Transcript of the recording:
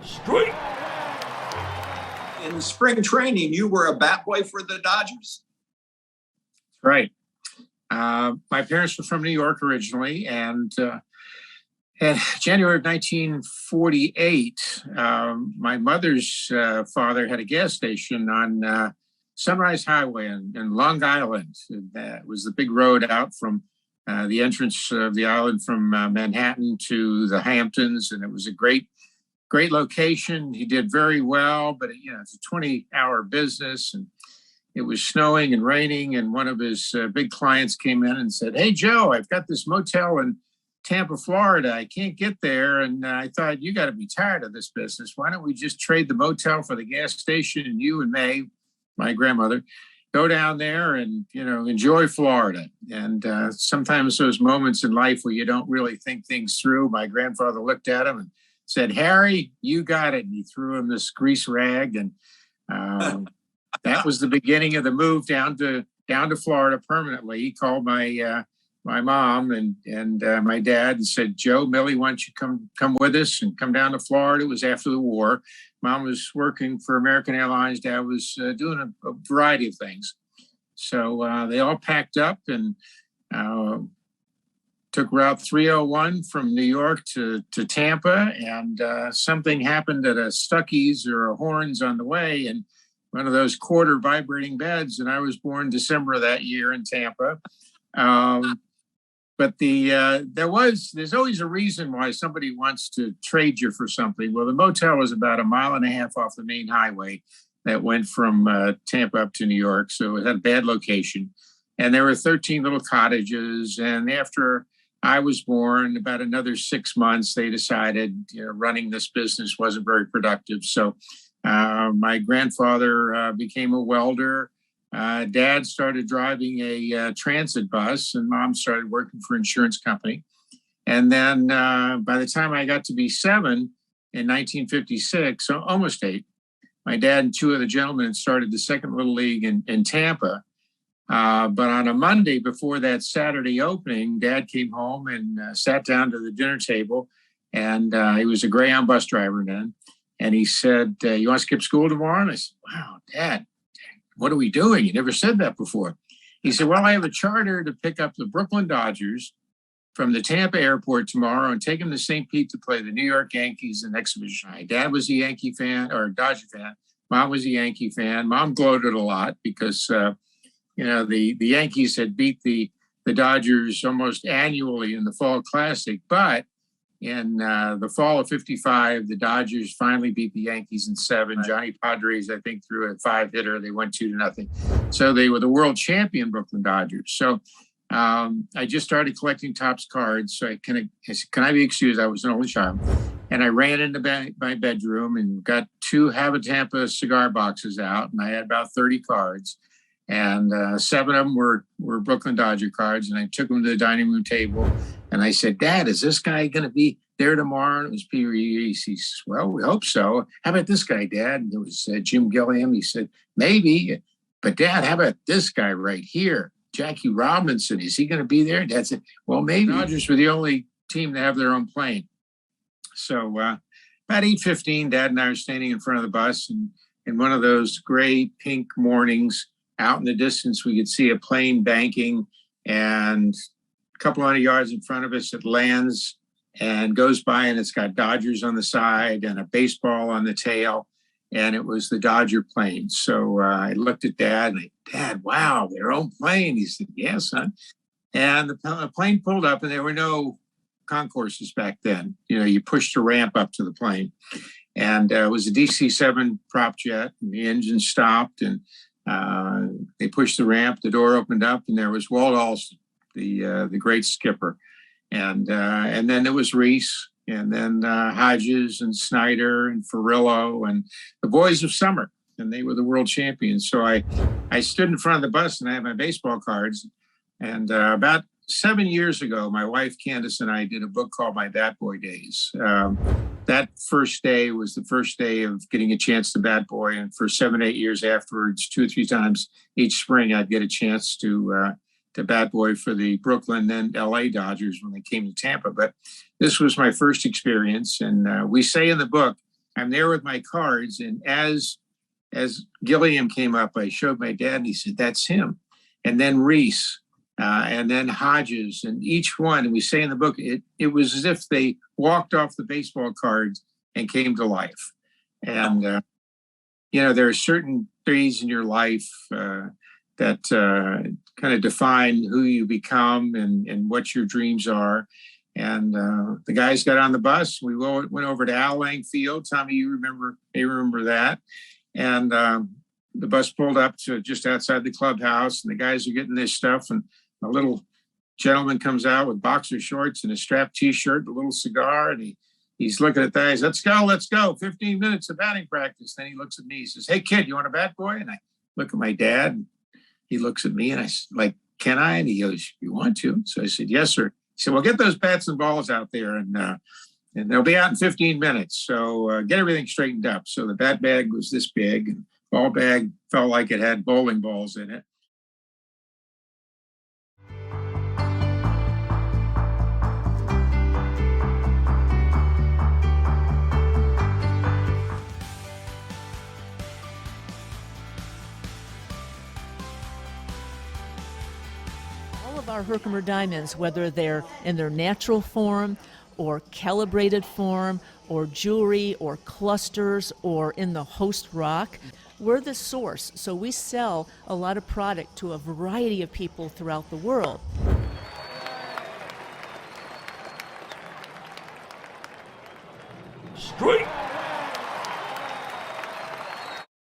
Straight. In spring training, you were a bat boy for the Dodgers? Right. My parents were from New York originally, and in January of 1948, my mother's father had a gas station on Sunrise Highway in Long Island. That was the big road out from the entrance of the island from Manhattan to the Hamptons, and it was a great location. He did very well, but it's a 20-hour business, and it was snowing and raining, and one of his big clients came in and said, "Hey, Joe, I've got this motel in Tampa, Florida. I can't get there, and I thought, you got to be tired of this business. Why don't we just trade the motel for the gas station, and you and May, my grandmother, go down there and, enjoy Florida." And sometimes those moments in life where you don't really think things through, my grandfather looked at him and said, "Harry, you got it." And he threw him this grease rag. And that was the beginning of the move down to Florida permanently. He called my mom and my dad and said, "Joe, Millie, why don't you come with us and come down to Florida?" It was after the war. Mom was working for American Airlines. Dad was doing a variety of things. So they all packed up and took Route 301 from New York to Tampa. And something happened at a Stuckey's or a Horns on the way, and one of those quarter vibrating beds. And I was born December of that year in Tampa. But there's always a reason why somebody wants to trade you for something. Well, the motel was about a mile and a half off the main highway that went from Tampa up to New York. So it had a bad location. And there were 13 little cottages. And after I was born, about another 6 months, they decided running this business wasn't very productive. So my grandfather became a welder. Dad started driving a transit bus, and Mom started working for an insurance company. And then by the time I got to be 7 in 1956, so almost 8, my dad and 2 of the gentlemen started the second Little League in Tampa. But on a Monday before that Saturday opening, Dad came home and sat down to the dinner table. And he was a Greyhound bus driver then. And he said, "You want to skip school tomorrow?" And I said, "Wow, Dad, what are we doing? You never said that before." He said, "Well, I have a charter to pick up the Brooklyn Dodgers from the Tampa airport tomorrow and take them to St. Pete to play the New York Yankees in exhibition." My dad was a Yankee fan or a Dodger fan. Mom was a Yankee fan. Mom gloated a lot because, the Yankees had beat the Dodgers almost annually in the Fall Classic. But in the fall of '55, the Dodgers finally beat the Yankees in 7. Right. Johnny Padres, I think, threw a 5-hitter. They went 2-0. So they were the world champion Brooklyn Dodgers. So I just started collecting Topps cards. So I said, "Can I be excused?" I was an only child. And I ran into my bedroom and got 2 Tampa cigar boxes out. And I had about 30 cards. And 7 of them were Brooklyn Dodger cards. And I took them to the dining room table. And I said, "Dad, is this guy going to be there tomorrow?" And it was Peter Reese. He says, "Well, we hope so. How about this guy, Dad?" And it was Jim Gilliam. He said, "Maybe. But Dad, how about this guy right here? Jackie Robinson. Is he going to be there?" Dad said, "Well, maybe." The Dodgers were the only team to have their own plane. So about 8:15, Dad and I were standing in front of the bus. And in one of those gray pink mornings, out in the distance, we could see a plane banking, and a couple hundred yards in front of us, it lands and goes by, and it's got Dodgers on the side and a baseball on the tail. And it was the Dodger plane. So I looked at Dad and "Dad, wow, their own plane." He said, "Yeah, son." And the plane pulled up, and there were no concourses back then. You pushed a ramp up to the plane. And it was a DC-7 prop jet, and the engine stopped, and they pushed the ramp, the door opened up, and there was Walt Alston, the great skipper. And then there was Reese, and then Hodges and Snyder and Ferrillo and the Boys of Summer, and they were the world champions. So I stood in front of the bus, and I had my baseball cards. And about 7 years ago, my wife Candace and I did a book called My Bat Boy Days. That first day was the first day of getting a chance to bat boy. And for 7, 8 years afterwards, 2 or 3 times each spring, I'd get a chance to bat boy for the Brooklyn and LA Dodgers when they came to Tampa. But this was my first experience. And we say in the book, I'm there with my cards, and as Gilliam came up, I showed my dad, and he said, "That's him." And then Reese, and then Hodges, and each one. And we say in the book, it was as if they walked off the baseball cards and came to life. And there are certain days in your life that kind of define who you become and what your dreams are. And the guys got on the bus. We went over to Al Lang Field. Tommy, you may remember that. And the bus pulled up to just outside the clubhouse, and the guys are getting this stuff. And a little gentleman comes out with boxer shorts and a strapped T-shirt, a little cigar, and he's looking at the guys. Let's go. 15 minutes of batting practice. Then he looks at me. He says, "Hey, kid, you want a bat, boy?" And I look at my dad. And he looks at me, and I like, "Can I?" And he goes, "You want to?" So I said, "Yes, sir." He said, "Well, get those bats and balls out there, and they'll be out in 15 minutes. So get everything straightened up." So the bat bag was this big, and ball bag felt like it had bowling balls in it. All of our Herkimer diamonds, whether they're in their natural form or calibrated form or jewelry or clusters or in the host rock, we're the source. So we sell a lot of product to a variety of people throughout the world.